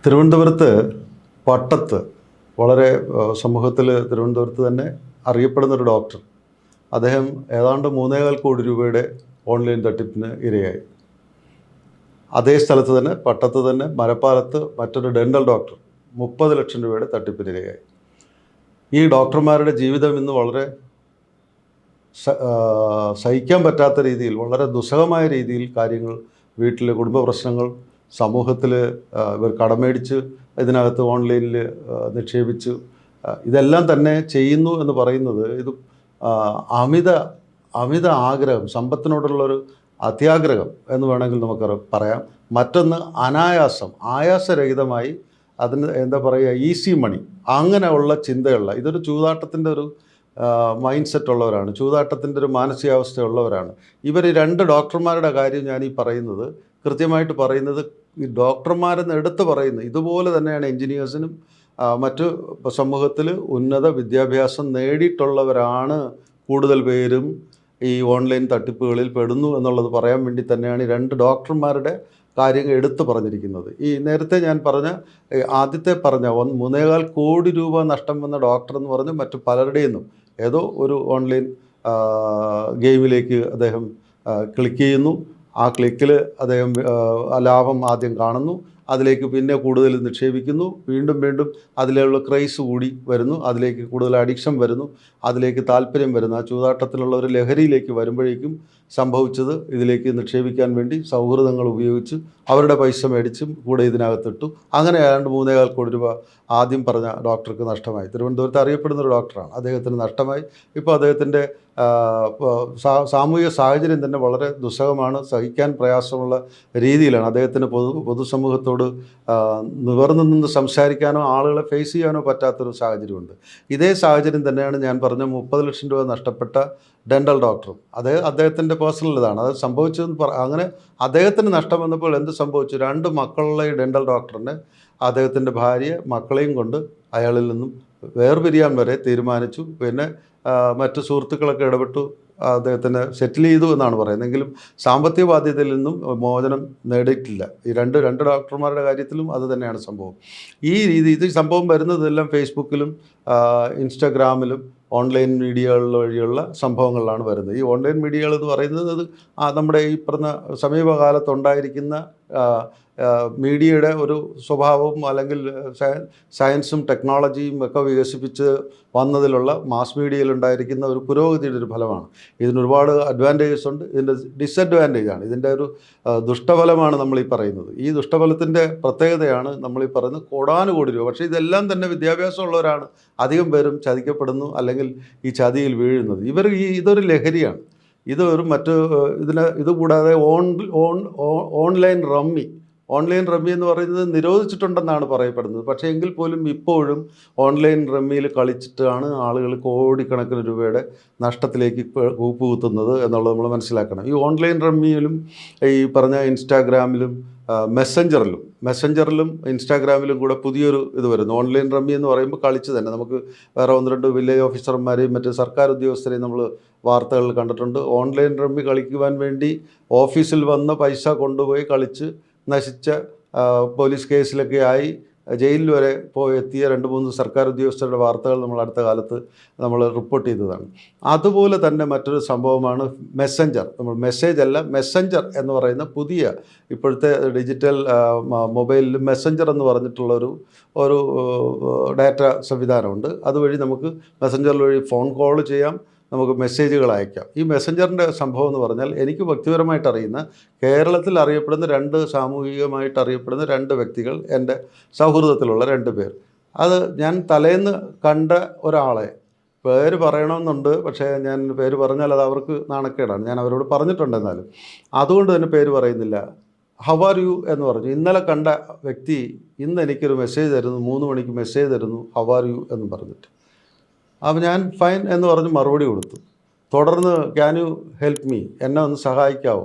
തിരുവനന്തപുരത്ത് പട്ടത്ത് വളരെ സമൂഹത്തിൽ തിരുവനന്തപുരത്ത് തന്നെ അറിയപ്പെടുന്നൊരു ഡോക്ടർ, അദ്ദേഹം ഏതാണ്ട് 3.25 കോടി രൂപയുടെ ഓൺലൈൻ തട്ടിപ്പിന് ഇരയായി. അതേ സ്ഥലത്ത് തന്നെ, പട്ടത്ത് തന്നെ, മരപ്പാലത്ത് മറ്റൊരു ഡെൻ്റൽ ഡോക്ടർ 30 ലക്ഷം രൂപയുടെ തട്ടിപ്പിനിരയായി. ഈ ഡോക്ടർമാരുടെ ജീവിതം ഇന്ന് വളരെ സഹിക്കാൻ പറ്റാത്ത രീതിയിൽ, വളരെ ദുസ്സഹമായ രീതിയിൽ കാര്യങ്ങൾ, വീട്ടിലെ കുടുംബ പ്രശ്നങ്ങൾ, സമൂഹത്തിൽ ഇവർ കടമേടിച്ച് ഇതിനകത്ത് ഓൺലൈനിൽ നിക്ഷേപിച്ചു, ഇതെല്ലാം തന്നെ ചെയ്യുന്നു എന്ന് പറയുന്നത് ഇത് അമിത ആഗ്രഹം, സമ്പത്തിനോടുള്ളൊരു അത്യാഗ്രഹം എന്ന് വേണമെങ്കിൽ നമുക്ക് പറയാം. മറ്റൊന്ന് ആയാസരഹിതമായി അതിന് എന്താ പറയുക, ഈസി മണി, അങ്ങനെയുള്ള ചിന്തയുള്ള, ഇതൊരു ചൂതാട്ടത്തിൻ്റെ ഒരു മൈൻഡ് സെറ്റ് ഉള്ളവരാണ്, ചൂതാട്ടത്തിൻ്റെ ഒരു മാനസികാവസ്ഥയുള്ളവരാണ് ഇവർ. 2 ഡോക്ടർമാരുടെ കാര്യം ഞാൻ ഈ പറയുന്നത്, കൃത്യമായിട്ട് പറയുന്നത്, ഈ ഡോക്ടർമാരെന്ന് എടുത്ത് പറയുന്നത് ഇതുപോലെ തന്നെയാണ് എൻജിനീയേഴ്സിനും മറ്റു സമൂഹത്തിൽ ഉന്നത വിദ്യാഭ്യാസം നേടിയിട്ടുള്ളവരാണ് കൂടുതൽ പേരും ഈ ഓൺലൈൻ തട്ടിപ്പുകളിൽ പെടുന്നു എന്നുള്ളത് പറയാൻ വേണ്ടി തന്നെയാണ് ഈ 2 ഡോക്ടർമാരുടെ കാര്യങ്ങൾ എടുത്തു പറഞ്ഞിരിക്കുന്നത്. ഈ നേരത്തെ ഞാൻ ആദ്യത്തെ പറഞ്ഞ 3.25 കോടി രൂപ നഷ്ടം വന്ന ഡോക്ടർ എന്ന് പറഞ്ഞ് മറ്റു പലരുടെയും നിന്നും ഏതോ ഒരു ഓൺലൈൻ ഗെയിമിലേക്ക് അദ്ദേഹം ക്ലിക്ക് ചെയ്യുന്നു. ആ ക്ലിക്കിൽ അദ്ദേഹം ലാഭം ആദ്യം കാണുന്നു, അതിലേക്ക് പിന്നെ കൂടുതൽ നിക്ഷേപിക്കുന്നു, വീണ്ടും അതിലുള്ള ക്രൈസ് കൂടി വരുന്നു, അതിലേക്ക് കൂടുതൽ അഡിക്ഷൻ വരുന്നു, അതിലേക്ക് താല്പര്യം വരുന്നു. ആ ചൂതാട്ടത്തിലുള്ള ഒരു ലഹരിയിലേക്ക് വരുമ്പോഴേക്കും സംഭവിച്ചത്, ഇതിലേക്ക് നിക്ഷേപിക്കാൻ വേണ്ടി സൗഹൃദങ്ങൾ ഉപയോഗിച്ച് അവരുടെ പൈസ മേടിച്ചും കൂടെ ഇതിനകത്തിട്ടു. അങ്ങനെ ഏതാണ്ട് 3.25 കോടി രൂപ ആദ്യം പറഞ്ഞ ഡോക്ടർക്ക് നഷ്ടമായി. തിരുവനന്തപുരത്ത് അറിയപ്പെടുന്നൊരു ഡോക്ടറാണ്, അദ്ദേഹത്തിന് നഷ്ടമായി. ഇപ്പോൾ അദ്ദേഹത്തിൻ്റെ സാമൂഹിക സാഹചര്യം തന്നെ വളരെ ദുസ്സഹമാണ്, സഹിക്കാൻ പ്രയാസമുള്ള രീതിയിലാണ്. അദ്ദേഹത്തിന് പൊതുസമൂഹത്തോട് നിവർന്നു നിന്ന് സംസാരിക്കാനോ ആളുകളെ ഫേസ് ചെയ്യാനോ പറ്റാത്തൊരു സാഹചര്യമുണ്ട്. ഇതേ സാഹചര്യം തന്നെയാണ് ഞാൻ പറഞ്ഞ 30 ലക്ഷം രൂപ നഷ്ടപ്പെട്ട ഡെൻ്റൽ ഡോക്ടറും. അദ്ദേഹത്തിൻ്റെ പേഴ്സണൽ ഇതാണ് അത് സംഭവിച്ചതെന്ന് അങ്ങനെ അദ്ദേഹത്തിന് നഷ്ടം വന്നപ്പോൾ എന്ത് സംഭവിച്ചു? 2 മക്കളുള്ള ഈ ഡെൻ്റൽ ഡോക്ടറിന് അദ്ദേഹത്തിൻ്റെ ഭാര്യ മക്കളെയും കൊണ്ട് അയാളിൽ നിന്നും വേർപിരിയാൻ വരെ തീരുമാനിച്ചു. പിന്നെ മറ്റു സുഹൃത്തുക്കളൊക്കെ ഇടപെട്ടു, അദ്ദേഹത്തിന് സെറ്റിൽ ചെയ്തു എന്നാണ് പറയുന്നത്. എങ്കിലും സാമ്പത്തിക ബാധ്യതയിൽ നിന്നും മോചനം നേടിയിട്ടില്ല. ഈ രണ്ട് ഡോക്ടർമാരുടെ കാര്യത്തിലും അത് തന്നെയാണ് സംഭവം. ഇത് സംഭവം വരുന്നതെല്ലാം ഫേസ്ബുക്കിലും ഇൻസ്റ്റാഗ്രാമിലും ഓൺലൈൻ മീഡിയകളിൽ വഴിയുള്ള സംഭവങ്ങളിലാണ് വരുന്നത്. ഈ ഓൺലൈൻ മീഡിയകൾ എന്ന് പറയുന്നത് നമ്മുടെ ഈ പറഞ്ഞ സമീപകാലത്തുണ്ടായിരിക്കുന്ന മീഡിയയുടെ ഒരു സ്വഭാവവും അല്ലെങ്കിൽ സയൻസും ടെക്നോളജിയും ഒക്കെ വികസിപ്പിച്ച് വന്നതിലുള്ള മാസ് മീഡിയയിലുണ്ടായിരിക്കുന്ന ഒരു പുരോഗതിയുടെ ഒരു ഫലമാണ്. ഇതിനൊരുപാട് അഡ്വാൻറ്റേജസ് ഉണ്ട്, ഇതിൻ്റെ ഡിസഡ്വാൻറ്റേജാണ്, ഇതിൻ്റെ ഒരു ദുഷ്ടഫലമാണ് നമ്മളീ പറയുന്നത്. ഈ ദുഷ്ടഫലത്തിൻ്റെ പ്രത്യേകതയാണ് നമ്മളീ പറയുന്നത് കോടാനുകോടി രൂപ. പക്ഷേ ഇതെല്ലാം തന്നെ വിദ്യാഭ്യാസമുള്ളവരാണ് അധികം പേരും ചതിക്കപ്പെടുന്നു അല്ലെങ്കിൽ ഈ ചതിയിൽ വീഴുന്നത്. ഇതൊരു ലഹരിയാണ്. ഇതൊരു ഇതുകൂടാതെ ഓൺലൈൻ റമ്മി എന്ന് പറയുന്നത് നിരോധിച്ചിട്ടുണ്ടെന്നാണ് പറയപ്പെടുന്നത്. പക്ഷേ എങ്കിൽ പോലും ഇപ്പോഴും ഓൺലൈൻ റമ്മിയിൽ കളിച്ചിട്ടാണ് ആളുകൾ കോടിക്കണക്കിന് രൂപയുടെ നഷ്ടത്തിലേക്ക് കൂപ്പുകുത്തുന്നത് എന്നുള്ളത് നമ്മൾ മനസ്സിലാക്കണം. ഈ ഓൺലൈൻ റമ്മിയിലും ഈ പറഞ്ഞ ഇൻസ്റ്റാഗ്രാമിലും മെസ്സഞ്ചറിലും ഇൻസ്റ്റാഗ്രാമിലും കൂടെ പുതിയൊരു ഇത് വരുന്നു. ഓൺലൈൻ റമ്മി എന്ന് പറയുമ്പോൾ കളിച്ച് തന്നെ നമുക്ക് വേറെ 1-2 വില്ലേജ് ഓഫീസർമാരെയും മറ്റ് സർക്കാർ ഉദ്യോഗസ്ഥരെയും നമ്മൾ വാർത്തകളിൽ കണ്ടിട്ടുണ്ട്. ഓൺലൈൻ റമ്മി കളിക്കുവാൻ വേണ്ടി ഓഫീസിൽ വന്ന് പൈസ കൊണ്ടുപോയി കളിച്ച് നശിച്ച, പോലീസ് കേസിലൊക്കെ ആയി ജയിലിൽ വരെ എത്തിയ 2-3 സർക്കാർ ഉദ്യോഗസ്ഥരുടെ വാർത്തകൾ നമ്മൾ അടുത്ത കാലത്ത് നമ്മൾ റിപ്പോർട്ട് ചെയ്തതാണ്. അതുപോലെ തന്നെ മറ്റൊരു സംഭവമാണ് മെസ്സഞ്ചർ. മെസ്സഞ്ചർ എന്ന് പറയുന്ന പുതിയ ഇപ്പോഴത്തെ ഡിജിറ്റൽ മൊബൈലിൽ മെസ്സഞ്ചർ എന്ന് പറഞ്ഞിട്ടുള്ള ഒരു ഡാറ്റ സംവിധാനമുണ്ട്. അതുവഴി നമുക്ക് മെസ്സഞ്ചർ വഴി ഫോൺ കോൾ ചെയ്യാം, നമുക്ക് മെസ്സേജുകൾ അയക്കാം. ഈ മെസ്സഞ്ചറിൻ്റെ സംഭവം എന്ന് പറഞ്ഞാൽ എനിക്ക് വ്യക്തിപരമായിട്ട് അറിയുന്ന, കേരളത്തിൽ അറിയപ്പെടുന്ന സാമൂഹികമായിട്ട് അറിയപ്പെടുന്ന 2 വ്യക്തികൾ, എൻ്റെ സൗഹൃദത്തിലുള്ള 2 പേർ. അത് ഞാൻ തലേന്ന് കണ്ട ഒരാളെ പേര് പറയണമെന്നുണ്ട്, പക്ഷേ ഞാൻ പേര് പറഞ്ഞാൽ അത് അവർക്ക് നാണക്കേടാണ്. ഞാൻ അവരോട് പറഞ്ഞിട്ടുണ്ട്, എന്നാലും അതുകൊണ്ട് തന്നെ പേര് പറയുന്നില്ല. ഹൗ ആർ യു എന്ന് പറഞ്ഞു. ഇന്നലെ കണ്ട വ്യക്തി ഇന്ന് എനിക്കൊരു മെസ്സേജ് തരുന്നു, 3 മണിക്ക് മെസ്സേജ് തരുന്നു, ഹൗ ആർ യു എന്ന് പറഞ്ഞിട്ട്. അപ്പോൾ ഞാൻ ഫൈൻ എന്ന് പറഞ്ഞ് മറുപടി കൊടുത്തു. തുടർന്ന് ക്യാൻ യു ഹെൽപ്പ് മീ, എന്നെ ഒന്ന് സഹായിക്കാവോ,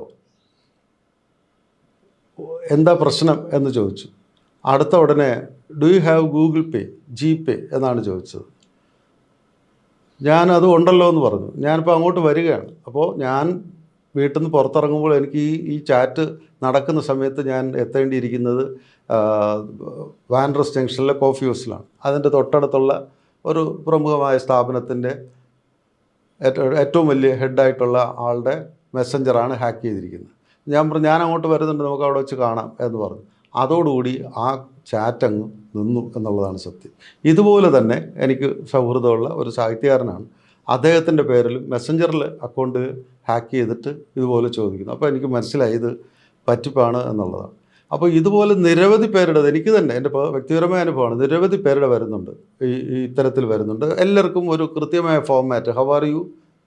എന്താ പ്രശ്നം എന്ന് ചോദിച്ചു. അടുത്ത ഉടനെ do you have Google pay, GPay എന്നാണ് ചോദിച്ചത്. ഞാനത് ഉണ്ടല്ലോ എന്ന് പറഞ്ഞു. ഞാനിപ്പോൾ അങ്ങോട്ട് വരികയാണ്. അപ്പോൾ ഞാൻ വീട്ടിൽ നിന്ന് പുറത്തിറങ്ങുമ്പോൾ എനിക്ക് ഈ ചാറ്റ് നടക്കുന്ന സമയത്ത് ഞാൻ എത്തേണ്ടിയിരിക്കുന്നത് വാൻഡ്രസ് ജംഗ്ഷനിലെ കോഫി ഹൗസിലാണ്. അതിൻ്റെ തൊട്ടടുത്തുള്ള ഒരു പ്രമുഖമായ സ്ഥാപനത്തിൻ്റെ ഏറ്റവും വലിയ ഹെഡായിട്ടുള്ള ആളുടെ മെസ്സഞ്ചറാണ് ഹാക്ക് ചെയ്തിരിക്കുന്നത്. ഞാൻ പറഞ്ഞു ഞാൻ അങ്ങോട്ട് വരുന്നുണ്ട്, നമുക്ക് അവിടെ വെച്ച് കാണാം എന്ന് പറഞ്ഞു. അതോടുകൂടി ആ ചാറ്റ് അങ്ങ് നിന്നു എന്നുള്ളതാണ് സത്യം. ഇതുപോലെ തന്നെ എനിക്ക് സൗഹൃദമുള്ള ഒരു സാഹിത്യകാരനാണ്. അദ്ദേഹത്തിൻ്റെ പേരിൽ മെസ്സഞ്ചറിൽ അക്കൗണ്ട് ഹാക്ക് ചെയ്തിട്ട് ഇതുപോലെ ചോദിക്കുന്നു. അപ്പോൾ എനിക്ക് മനസ്സിലായി ഇത് പറ്റിപ്പാണ് എന്നുള്ളതാണ്. അപ്പോൾ ഇതുപോലെ നിരവധി പേരുടെ, എനിക്ക് തന്നെ എൻ്റെ വ്യക്തിപരമായ അനുഭവമാണ്, നിരവധി പേരുടെ വരുന്നുണ്ട്, ഈ ഇത്തരത്തിൽ വരുന്നുണ്ട്. എല്ലാവർക്കും ഒരു കൃത്യമായ format, how are you,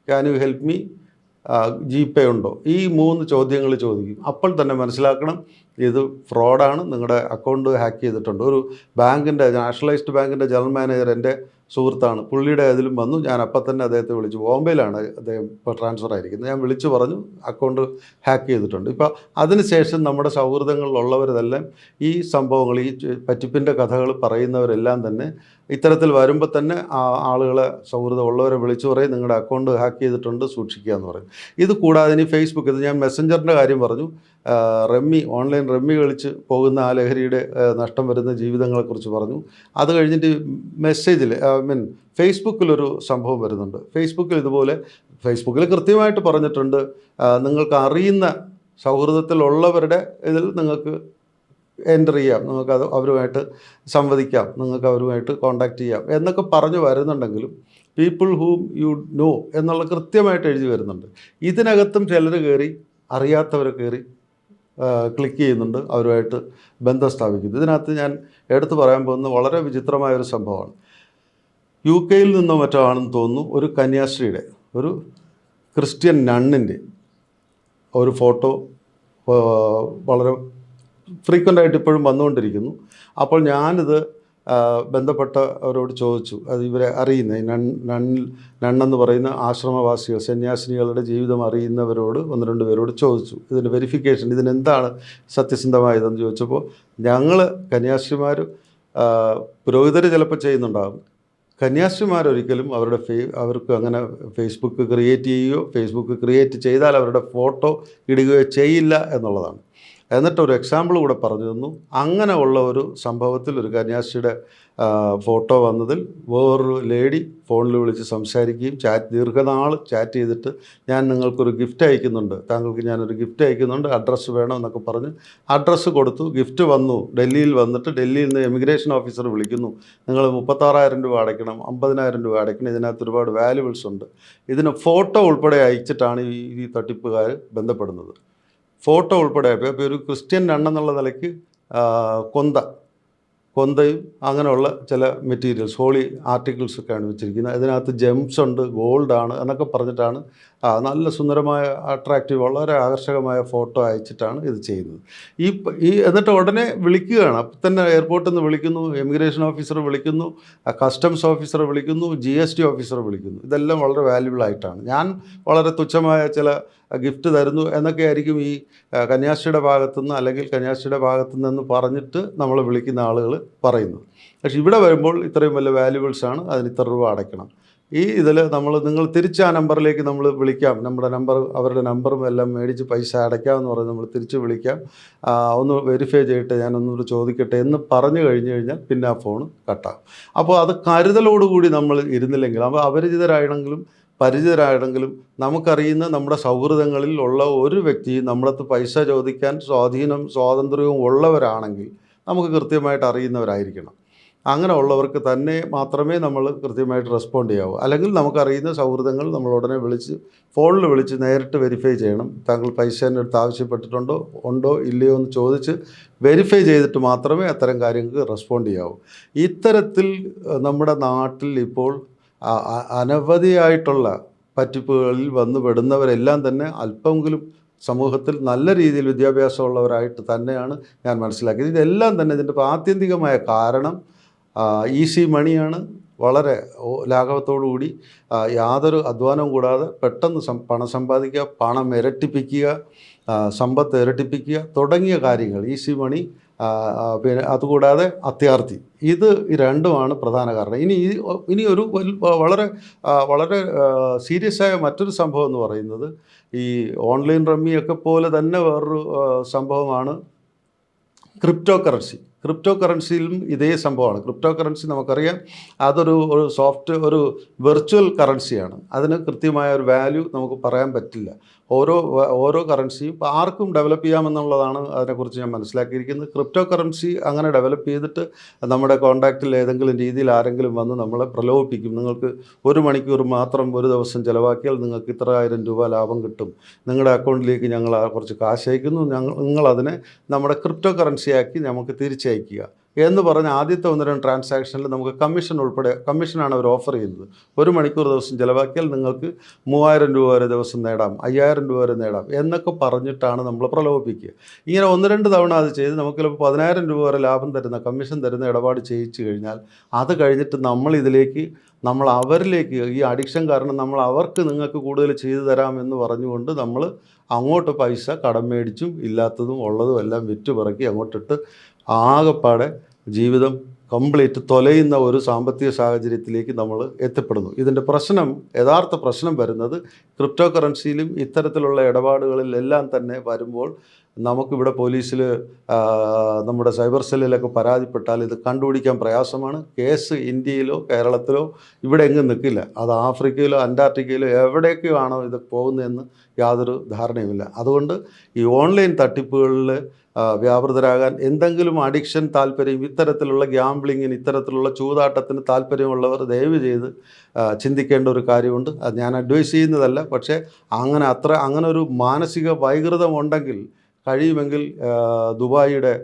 can you help me, GPay ഉണ്ടോ, ഈ 3 ചോദ്യങ്ങൾ ചോദിക്കും. അപ്പോൾ തന്നെ മനസ്സിലാക്കണം ഇത് ഫ്രോഡാണ്, നിങ്ങളുടെ അക്കൗണ്ട് ഹാക്ക് ചെയ്തിട്ടുണ്ട്. ഒരു ബാങ്കിൻ്റെ, നാഷണലൈസ്ഡ് ബാങ്കിൻ്റെ ജനറൽ മാനേജർ എൻ്റെ സുഹൃത്താണ്, പുള്ളിയുടെ അതിലും വന്നു. ഞാൻ അപ്പം തന്നെ അദ്ദേഹത്തെ വിളിച്ചു. ബോംബെയിലാണ് അദ്ദേഹം ഇപ്പോൾ ട്രാൻസ്ഫർ ആയിരിക്കുന്നത്. ഞാൻ വിളിച്ചു പറഞ്ഞു അക്കൗണ്ട് ഹാക്ക് ചെയ്തിട്ടുണ്ട്. ഇപ്പോൾ അതിനുശേഷം നമ്മുടെ സൗഹൃദങ്ങളിലുള്ളവരെല്ലാം ഈ സംഭവങ്ങൾ, ഈ പറ്റിപ്പിൻ്റെ കഥകൾ പറയുന്നവരെല്ലാം തന്നെ ഇത്തരത്തിൽ വരുമ്പോൾ തന്നെ ആളുകളെ, സൗഹൃദമുള്ളവരെ വിളിച്ചു പറയും നിങ്ങളുടെ അക്കൗണ്ട് ഹാക്ക് ചെയ്തിട്ടുണ്ട്, സൂക്ഷിക്കുക എന്ന് പറയും. ഇത് കൂടാതെ ഇനി ഫേസ്ബുക്ക്, ഇത് ഞാൻ മെസ്സഞ്ചറിൻ്റെ കാര്യം പറഞ്ഞു, റമ്മി, ഓൺലൈൻ റമ്മി കളിച്ച് പോകുന്ന ആ ലഹരിയുടെ നഷ്ടം വരുന്ന ജീവിതങ്ങളെക്കുറിച്ച് പറഞ്ഞു. അത് കഴിഞ്ഞിട്ട് മെസ്സേജിൽ ഫേസ്ബുക്കിലൊരു സംഭവം വരുന്നുണ്ട്. ഫേസ്ബുക്കിൽ ഇതുപോലെ, ഫേസ്ബുക്കിൽ കൃത്യമായിട്ട് പറഞ്ഞിട്ടുണ്ട് നിങ്ങൾക്ക് അറിയുന്ന സൗഹൃദത്തിലുള്ളവരുടെ ഇതിൽ നിങ്ങൾക്ക് എൻ്റർ ചെയ്യാം, നിങ്ങൾക്ക് അവരുമായിട്ട് സംവദിക്കാം, നിങ്ങൾക്ക് അവരുമായിട്ട് കോൺടാക്റ്റ് ചെയ്യാം എന്നൊക്കെ പറഞ്ഞു വരുന്നുണ്ടെങ്കിലും പീപ്പിൾ ഹൂം യു നോ എന്നുള്ള കൃത്യമായിട്ട് എഴുതി വരുന്നുണ്ട്. ഇതിനകത്തും ചിലർ കയറി, അറിയാത്തവർ കയറി ക്ലിക്ക് ചെയ്യുന്നുണ്ട്, അവരുമായിട്ട് ബന്ധം സ്ഥാപിക്കുന്നു. ഇതിനകത്ത് ഞാൻ എടുത്തു പറയാൻ പോകുന്ന വളരെ വിചിത്രമായൊരു സംഭവമാണ്. UK നിന്നോ മറ്റോ ആണെന്ന് തോന്നുന്നു, ഒരു കന്യാസ്ത്രീയുടെ, ഒരു ക്രിസ്ത്യൻ നണ്ണിൻ്റെ ഒരു ഫോട്ടോ വളരെ ഫ്രീക്വൻ്റായിട്ട് ഇപ്പോഴും വന്നുകൊണ്ടിരിക്കുന്നു. അപ്പോൾ ഞാനിത് ബന്ധപ്പെട്ടവരോട് ചോദിച്ചു, അത് ഇവരെ അറിയുന്ന ഈ നണ്ണെന്ന് പറയുന്ന ആശ്രമവാസികൾ, സന്യാസിനികളുടെ ജീവിതം അറിയുന്നവരോട് 1-2 പേരോട് ചോദിച്ചു ഇതിൻ്റെ വെരിഫിക്കേഷൻ, ഇതിനെന്താണ് സത്യസന്ധമായതെന്ന് ചോദിച്ചപ്പോൾ ഞങ്ങൾ കന്യാസ്ത്രീമാർ, പുരോഹിതർ ചിലപ്പോൾ ചെയ്യുന്നുണ്ടാകും, കന്യാസ്ത്രീമാരൊരിക്കലും അവർക്ക് അങ്ങനെ ഫേസ്ബുക്ക് ക്രിയേറ്റ് ചെയ്യുകയോ ഫേസ്ബുക്ക് ക്രിയേറ്റ് ചെയ്താൽ അവരുടെ ഫോട്ടോ ഇടുകയോ ചെയ്യില്ല എന്നുള്ളതാണ്. എന്നിട്ടൊരു എക്സാമ്പിൾ കൂടെ പറഞ്ഞു തന്നു. അങ്ങനെ ഉള്ള ഒരു സംഭവത്തിൽ ഒരു കന്യാസ്ത്രീയുടെ ഫോട്ടോ വന്നതിൽ വേറൊരു ലേഡി ഫോണിൽ വിളിച്ച് സംസാരിക്കുകയും ദീർഘനാൾ ചാറ്റ് ചെയ്തിട്ട് ഞാൻ നിങ്ങൾക്കൊരു ഗിഫ്റ്റ് അയക്കുന്നുണ്ട്, താങ്കൾക്ക് ഞാനൊരു ഗിഫ്റ്റ് അയക്കുന്നുണ്ട്, അഡ്രസ്സ് വേണം എന്നൊക്കെ പറഞ്ഞ് അഡ്രസ്സ് കൊടുത്തു. ഗിഫ്റ്റ് വന്നു, ഡൽഹിയിൽ വന്നിട്ട് ഡൽഹിയിൽ നിന്ന് എമിഗ്രേഷൻ ഓഫീസർ വിളിക്കുന്നു, നിങ്ങൾ 36,000 രൂപ അടയ്ക്കണം, 50,000 രൂപ അടയ്ക്കണം, ഇതിനകത്ത് ഒരുപാട് വാല്യുബിൾസ് ഉണ്ട്. ഇതിന് ഫോട്ടോ ഉൾപ്പെടെ അയച്ചിട്ടാണ് ഈ തട്ടിപ്പുകാർ ബന്ധപ്പെടുന്നത്. ഫോട്ടോ ഉൾപ്പെടെ. ഇപ്പോൾ ഒരു ക്രിസ്ത്യൻ നണ്ണെന്നുള്ള നിലയ്ക്ക് കൊന്തയും അങ്ങനെയുള്ള ചില മെറ്റീരിയൽസ്, ഹോളി ആർട്ടിക്കിൾസൊക്കെയാണ് വെച്ചിരിക്കുന്നത്. ഇതിനകത്ത് ജെംസ് ഉണ്ട്, ഗോൾഡാണ് എന്നൊക്കെ പറഞ്ഞിട്ടാണ് നല്ല സുന്ദരമായ, അട്രാക്റ്റീവ്, വളരെ ആകർഷകമായ ഫോട്ടോ അയച്ചിട്ടാണ് ഇത് ചെയ്യുന്നത്. എന്നിട്ട് ഉടനെ വിളിക്കുകയാണ്. അപ്പം തന്നെ എയർപോർട്ടിൽ നിന്ന് വിളിക്കുന്നു, എമിഗ്രേഷൻ ഓഫീസർ വിളിക്കുന്നു, കസ്റ്റംസ് ഓഫീസർ വിളിക്കുന്നു, GST ഓഫീസർ വിളിക്കുന്നു. ഇതെല്ലാം വളരെ വാല്യുബിൾ ആയിട്ടാണ്. ഞാൻ വളരെ തുച്ഛമായ ചില ഗിഫ്റ്റ് തരുന്നു എന്നൊക്കെ ആയിരിക്കും ഈ കന്യാസ്ത്രീയുടെ ഭാഗത്തുനിന്ന് അല്ലെങ്കിൽ കന്യാസ്ത്രീയുടെ ഭാഗത്തുനിന്ന് പറഞ്ഞിട്ട് നമ്മളെ വിളിക്കുന്ന ആളുകൾ പറയുന്നത്. പക്ഷേ ഇവിടെ വരുമ്പോൾ ഇത്രയും വലിയ വാല്യുബിൾസാണ്, അതിന് ഇത്ര രൂപ അടയ്ക്കണം. ഇതിൽ നിങ്ങൾ തിരിച്ച് ആ നമ്പറിലേക്ക് നമ്മൾ വിളിക്കാം, നമ്മുടെ നമ്പർ, അവരുടെ നമ്പറും എല്ലാം മേടിച്ച് പൈസ അടയ്ക്കാമെന്ന് പറഞ്ഞ് നമ്മൾ തിരിച്ച് വിളിക്കാം, ഒന്ന് വെരിഫൈ ചെയ്തിട്ട് ഞാനൊന്നുകൂടി ചോദിക്കട്ടെ എന്ന് പറഞ്ഞു കഴിഞ്ഞാൽ പിന്നെ ആ ഫോൺ കട്ടാകും. അപ്പോൾ അത് കരുതലോടുകൂടി നമ്മൾ ഇരുന്നില്ലെങ്കിൽ, അപ്പോൾ അപരിചിതരാണെങ്കിലും പരിചിതരാണെങ്കിലും നമുക്കറിയുന്ന നമ്മുടെ സൗഹൃദങ്ങളിൽ ഉള്ള ഒരു വ്യക്തിയും നമ്മളത്ത് പൈസ ചോദിക്കാൻ സ്വാതന്ത്ര്യവും ഉള്ളവരാണെങ്കിൽ നമുക്ക് കൃത്യമായിട്ട് അറിയുന്നവരായിരിക്കണം. അങ്ങനെ ഉള്ളവർക്ക് തന്നെ മാത്രമേ നമ്മൾ കൃത്യമായിട്ട് റെസ്പോണ്ട് ചെയ്യാവൂ. അല്ലെങ്കിൽ നമുക്കറിയുന്ന സൗഹൃദങ്ങൾ നമ്മൾ ഉടനെ ഫോണിൽ വിളിച്ച് നേരിട്ട് വെരിഫൈ ചെയ്യണം. താങ്കൾ പൈസ എൻ്റെ അടുത്ത് ആവശ്യപ്പെട്ടിട്ടുണ്ടോ, ഉണ്ടോ ഇല്ലയോ എന്ന് ചോദിച്ച് വെരിഫൈ ചെയ്തിട്ട് മാത്രമേ അത്തരം കാര്യങ്ങൾക്ക് റെസ്പോണ്ട് ചെയ്യാവൂ. ഇത്തരത്തിൽ നമ്മുടെ നാട്ടിൽ ഇപ്പോൾ അനവധിയായിട്ടുള്ള പറ്റിപ്പുകളിൽ വന്നു പെടുന്നവരെല്ലാം തന്നെ അല്പമെങ്കിലും സമൂഹത്തിൽ നല്ല രീതിയിൽ വിദ്യാഭ്യാസമുള്ളവരായിട്ട് തന്നെയാണ് ഞാൻ മനസ്സിലാക്കിയത്. ഇതെല്ലാം തന്നെ ഇതിൻ്റെ ആത്യന്തികമായ കാരണം ഈസി മണിയാണ്. വളരെ ലാഘവത്തോടുകൂടി യാതൊരു അധ്വാനവും കൂടാതെ പെട്ടെന്ന് പണം സമ്പാദിക്കുക, പണം ഇരട്ടിപ്പിക്കുക, സമ്പത്ത് ഇരട്ടിപ്പിക്കുക തുടങ്ങിയ കാര്യങ്ങൾ, ഈസി മണി, പിന്നെ അതുകൂടാതെ അത്യാർത്ഥി, ഇത് രണ്ടുമാണ് പ്രധാന കാരണം. ഇനി ഒരു വളരെ വളരെ സീരിയസായ മറ്റൊരു സംഭവം എന്ന് പറയുന്നത് ഈ ഓൺലൈൻ റമ്മിയൊക്കെ പോലെ തന്നെ വേറൊരു സംഭവമാണ് ക്രിപ്റ്റോ കറൻസിയിലും ഇതേ സംഭവമാണ്. ക്രിപ്റ്റോ കറൻസി നമുക്കറിയാം, അതൊരു ഒരു വെർച്വൽ കറൻസിയാണ്. അതിന് കൃത്യമായ ഒരു വാല്യൂ നമുക്ക് പറയാൻ പറ്റില്ല. ഓരോ കറൻസിയും ഇപ്പോൾ ആർക്കും ഡെവലപ്പ് ചെയ്യാമെന്നുള്ളതാണ് അതിനെക്കുറിച്ച് ഞാൻ മനസ്സിലാക്കിയിരിക്കുന്നത്. ക്രിപ്റ്റോ കറൻസി അങ്ങനെ ഡെവലപ്പ് ചെയ്തിട്ട് നമ്മുടെ കോൺടാക്റ്റിൽ ഏതെങ്കിലും രീതിയിൽ ആരെങ്കിലും വന്ന് നമ്മളെ പ്രലോഭിപ്പിക്കും. നിങ്ങൾക്ക് 1 മണിക്കൂർ മാത്രം ഒരു ദിവസം ചിലവാക്കിയാൽ നിങ്ങൾക്ക് ഇത്ര 1000 രൂപ ലാഭം കിട്ടും, നിങ്ങളുടെ അക്കൗണ്ടിലേക്ക് ഞങ്ങൾ കുറച്ച് കാശ് അയക്കുന്നു, നിങ്ങളതിനെ നമ്മുടെ ക്രിപ്റ്റോ കറൻസിയാക്കി നമുക്ക് തിരിച്ചയക്കുക എന്ന് പറഞ്ഞ് ആദ്യത്തെ 1-2 ട്രാൻസാക്ഷനിൽ നമുക്ക് കമ്മീഷനാണ് അവർ ഓഫർ ചെയ്യുന്നത്. 1 മണിക്കൂർ ദിവസം ചിലവാക്കിയാൽ നിങ്ങൾക്ക് 3000 രൂപ വരെ ദിവസം നേടാം, 5000 രൂപ വരെ നേടാം എന്നൊക്കെ പറഞ്ഞിട്ടാണ് നമ്മൾ പ്രലോഭിപ്പിക്കുക. ഇങ്ങനെ 1-2 തവണ അത് ചെയ്ത് നമുക്ക് ചിലപ്പോൾ 10000 രൂപ വരെ ലാഭം തരുന്ന, കമ്മീഷൻ തരുന്ന ഇടപാട് ചെയ്യിച്ചു കഴിഞ്ഞാൽ അത് കഴിഞ്ഞിട്ട് നമ്മൾ അവരിലേക്ക് ഈ അഡിക്ഷൻ കാരണം അവർക്ക് നിങ്ങൾക്ക് കൂടുതൽ ചെയ്തു തരാമെന്ന് പറഞ്ഞുകൊണ്ട് നമ്മൾ അങ്ങോട്ട് പൈസ കടം മേടിച്ചും ഇല്ലാത്തതും ഉള്ളതും എല്ലാം വിറ്റുപിറക്കി അങ്ങോട്ടിട്ട് ആകെപ്പാടെ ജീവിതം കംപ്ലീറ്റ് തൊലയുന്ന ഒരു സാമ്പത്തിക സാഹചര്യത്തിലേക്ക് നമ്മൾ എത്തിപ്പെടുന്നു. ഇതിൻ്റെ യഥാർത്ഥ പ്രശ്നം വരുന്നത് ക്രിപ്റ്റോ കറൻസിയിലും ഇത്തരത്തിലുള്ള ഇടപാടുകളിലെല്ലാം തന്നെ വരുമ്പോൾ നമുക്കിവിടെ പോലീസിൽ നമ്മുടെ സൈബർ സെല്ലിലൊക്കെ പരാതിപ്പെട്ടാൽ ഇത് കണ്ടുപിടിക്കാൻ പ്രയാസമാണ്. കേസ് ഇന്ത്യയിലോ കേരളത്തിലോ ഇവിടെ എങ്ങും നിൽക്കില്ല. അത് ആഫ്രിക്കയിലോ അന്റാർട്ടിക്കയിലോ എവിടേക്കോ ആണോ ഇത് പോകുന്നതെന്ന് യാതൊരു ധാരണയുമില്ല. അതുകൊണ്ട് ഈ ഓൺലൈൻ തട്ടിപ്പുകളിൽ വ്യാപൃതരാകാൻ എന്തെങ്കിലും അഡിക്ഷൻ താല്പര്യം, ഇത്തരത്തിലുള്ള ഗ്യാംബ്ലിങ്ങിന്, ഇത്തരത്തിലുള്ള ചൂതാട്ടത്തിന് താല്പര്യമുള്ളവർ ദയവ് ചെയ്ത് ചിന്തിക്കേണ്ട ഒരു കാര്യമുണ്ട്. അത് ഞാൻ അഡ്വൈസ് ചെയ്യുന്നതല്ല, പക്ഷേ അങ്ങനെ ഒരു മാനസിക വൈകൃതമുണ്ടെങ്കിൽ കഴിയുമെങ്കിൽ ദുബായിയുടെ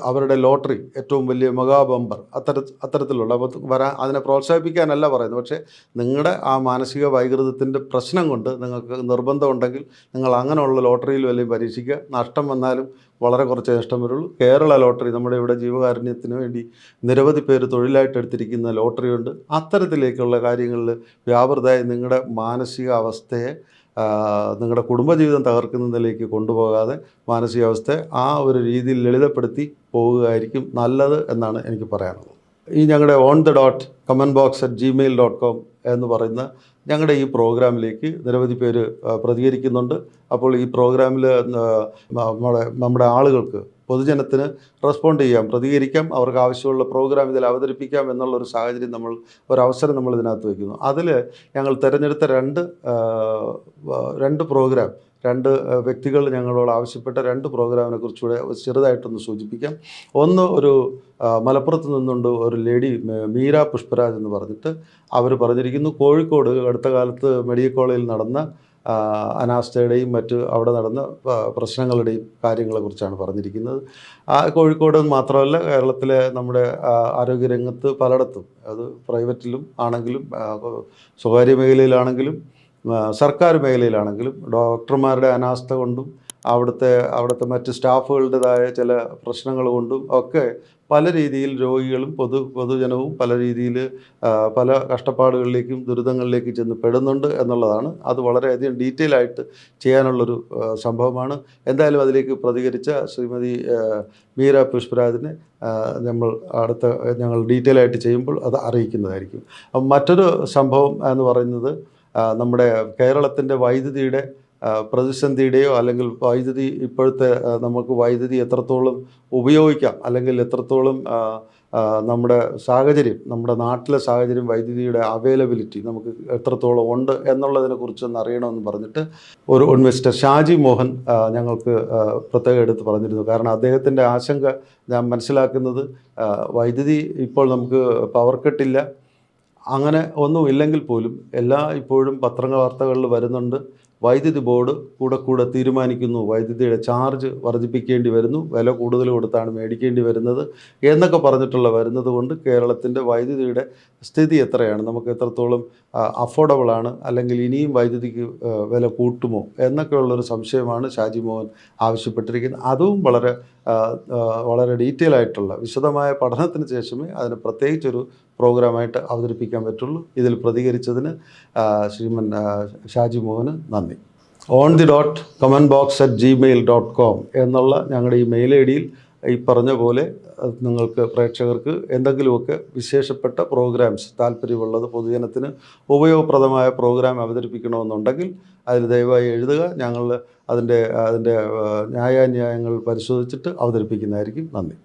അവരുടെ ലോട്ടറി, ഏറ്റവും വലിയ മെഗാ ബമ്പർ, അത്തരത്തിലുള്ള അതിനെ പ്രോത്സാഹിപ്പിക്കാനല്ല പറയുന്നത്, പക്ഷേ നിങ്ങളുടെ ആ മാനസിക വൈകൃതത്തിൻ്റെ പ്രശ്നം കൊണ്ട് നിങ്ങൾക്ക് നിർബന്ധമുണ്ടെങ്കിൽ നിങ്ങൾ അങ്ങനെയുള്ള ലോട്ടറിയിൽ വല്ലതും പരീക്ഷിക്കുക. നഷ്ടം വന്നാലും വളരെ കുറച്ച് നഷ്ടം വരുള്ളൂ. കേരള ലോട്ടറി, നമ്മുടെ ഇവിടെ ജീവകാരുണ്യത്തിന് വേണ്ടി നിരവധി പേര് തൊഴിലായിട്ട് എടുത്തിരിക്കുന്ന ലോട്ടറിയുണ്ട്. അത്തരത്തിലേക്കുള്ള കാര്യങ്ങളിൽ വ്യാപൃതമായി നിങ്ങളുടെ മാനസികാവസ്ഥയെ നിങ്ങളുടെ കുടുംബജീവിതം തകർക്കുന്നതിലേക്ക് കൊണ്ടുപോകാതെ മാനസികാവസ്ഥയെ ആ ഒരു രീതിയിൽ ലളിതപ്പെടുത്തി പോവുകയായിരിക്കും നല്ലത് എന്നാണ് എനിക്ക് പറയാനുള്ളത്. ഈ ഞങ്ങളുടെ on-the-dot-comment-box@gmail.com എന്ന് പറയുന്ന ഞങ്ങളുടെ ഈ പ്രോഗ്രാമിലേക്ക് നിരവധി പേര് പ്രതികരിക്കുന്നുണ്ട്. അപ്പോൾ ഈ പ്രോഗ്രാമിൽ നമ്മുടെ ആളുകൾക്ക്, പൊതുജനത്തിന് റെസ്പോണ്ട് ചെയ്യാം, പ്രതികരിക്കാം, അവർക്ക് ആവശ്യമുള്ള പ്രോഗ്രാം ഇതിൽ അവതരിപ്പിക്കാം എന്നുള്ളൊരു സാഹചര്യം ഒരവസരം നമ്മൾ ഇതിനകത്ത് വയ്ക്കുന്നു. അതിൽ ഞങ്ങൾ തിരഞ്ഞെടുത്ത രണ്ട് പ്രോഗ്രാം, 2 വ്യക്തികൾ ഞങ്ങളോട് ആവശ്യപ്പെട്ട 2 പ്രോഗ്രാമിനെ കുറിച്ചുകൂടെ ചെറുതായിട്ടൊന്ന് സൂചിപ്പിക്കാം. ഒന്ന്, ഒരു മലപ്പുറത്ത് നിന്നുകൊണ്ട് ഒരു ലേഡി മീര പുഷ്പരാജ് എന്ന് പറഞ്ഞിട്ട് അവർ പറഞ്ഞിരിക്കുന്നു, കോഴിക്കോട് അടുത്ത കാലത്ത് മെഡിക്കൽ കോളേജിൽ നടന്ന അനാസ്ഥയുടെയും അവിടെ നടന്ന പ്രശ്നങ്ങളുടെയും കാര്യങ്ങളെക്കുറിച്ചാണ് പറഞ്ഞിരിക്കുന്നത്. കോഴിക്കോട് മാത്രമല്ല, കേരളത്തിലെ നമ്മുടെ ആരോഗ്യരംഗത്ത് പലയിടത്തും, അത് പ്രൈവറ്റിലും ആണെങ്കിലും സ്വകാര്യ മേഖലയിലാണെങ്കിലും സർക്കാർ മേഖലയിലാണെങ്കിലും ഡോക്ടർമാരുടെ അനാസ്ഥ കൊണ്ടും അവിടുത്തെ മറ്റ് സ്റ്റാഫുകളുടേതായ ചില പ്രശ്നങ്ങൾ കൊണ്ടും ഒക്കെ പല രീതിയിൽ രോഗികളും പൊതുജനവും പല രീതിയിൽ പല കഷ്ടപ്പാടുകളിലേക്കും ദുരിതങ്ങളിലേക്കും ചെന്ന് പെടുന്നുണ്ട് എന്നുള്ളതാണ്. അത് വളരെയധികം ഡീറ്റെയിൽ ആയിട്ട് ചെയ്യാനുള്ളൊരു സംഭവമാണ്. എന്തായാലും അതിലേക്ക് പ്രതികരിച്ച ശ്രീമതി മീര പുഷ്പരാജിനെ ഞങ്ങൾ ഡീറ്റെയിൽ ആയിട്ട് ചെയ്യുമ്പോൾ അത് അറിയിക്കുന്നതായിരിക്കും. മറ്റൊരു സംഭവം എന്ന് പറയുന്നത്, നമ്മുടെ കേരളത്തിൻ്റെ വൈദ്യുതിയുടെ പ്രതിസന്ധിയുടെയോ അല്ലെങ്കിൽ ഇപ്പോഴത്തെ നമുക്ക് വൈദ്യുതി എത്രത്തോളം ഉപയോഗിക്കാം, അല്ലെങ്കിൽ എത്രത്തോളം നമ്മുടെ നാട്ടിലെ സാഹചര്യം, വൈദ്യുതിയുടെ അവൈലബിലിറ്റി നമുക്ക് എത്രത്തോളം ഉണ്ട് എന്നുള്ളതിനെക്കുറിച്ചൊന്ന് അറിയണമെന്ന് പറഞ്ഞിട്ട് ഒരു മിസ്റ്റർ ഷാജി മോഹൻ ഞങ്ങൾക്ക് പ്രത്യേകം എടുത്ത് പറഞ്ഞിരുന്നു. കാരണം അദ്ദേഹത്തിൻ്റെ ആശങ്ക ഞാൻ മനസ്സിലാക്കുന്നത്, വൈദ്യുതി ഇപ്പോൾ നമുക്ക് പവർ കട്ടില്ല, അങ്ങനെ ഒന്നും ഇല്ലെങ്കിൽ പോലും ഇപ്പോഴും വാർത്തകളിൽ വരുന്നുണ്ട്, വൈദ്യുതി ബോർഡ് കൂടെ തീരുമാനിക്കുന്നു, വൈദ്യുതിയുടെ ചാർജ് വർദ്ധിപ്പിക്കേണ്ടി വരുന്നു, വില കൂടുതൽ കൊടുത്താണ് മേടിക്കേണ്ടി വരുന്നത് എന്നൊക്കെ വരുന്നത് കൊണ്ട് കേരളത്തിൻ്റെ വൈദ്യുതിയുടെ സ്ഥിതി എത്രയാണ്, നമുക്ക് എത്രത്തോളം അഫോർഡബിളാണ്, അല്ലെങ്കിൽ ഇനിയും വൈദ്യുതിക്ക് വില കൂട്ടുമോ എന്നൊക്കെയുള്ളൊരു സംശയമാണ് ഷാജി മോഹൻ ആവശ്യപ്പെട്ടിരിക്കുന്നത്. അതും വളരെ ഡീറ്റെയിൽ ആയിട്ടുള്ള വിശദമായ പഠനത്തിന് ശേഷമേ അതിന് പ്രത്യേകിച്ചൊരു പ്രോഗ്രാമായിട്ട് അവതരിപ്പിക്കാൻ പറ്റുള്ളൂ. ഇതിൽ പ്രതികരിച്ചതിന് ശ്രീമൻ ഷാജി മോഹന് നന്ദി. on-the-dot-comment-box@gmail.com എന്നുള്ള ഞങ്ങളുടെ ഈ മെയിൽ ഐ ഡിയിൽ ഈ പറഞ്ഞ പോലെ നിങ്ങൾക്ക് പ്രേക്ഷകർക്ക് എന്തെങ്കിലുമൊക്കെ വിശേഷപ്പെട്ട പ്രോഗ്രാംസ് താല്പര്യമുള്ളത് പൊതുജനത്തിന് ഉപയോഗപ്രദമായ പ്രോഗ്രാം അവതരിപ്പിക്കണമെന്നുണ്ടെങ്കിൽ അതിൽ ദയവായി എഴുതുക. ഞങ്ങൾ അതിൻ്റെ ന്യായാന്യായങ്ങൾ പരിശോധിച്ചിട്ട് അവതരിപ്പിക്കുന്നതായിരിക്കും. നന്ദി.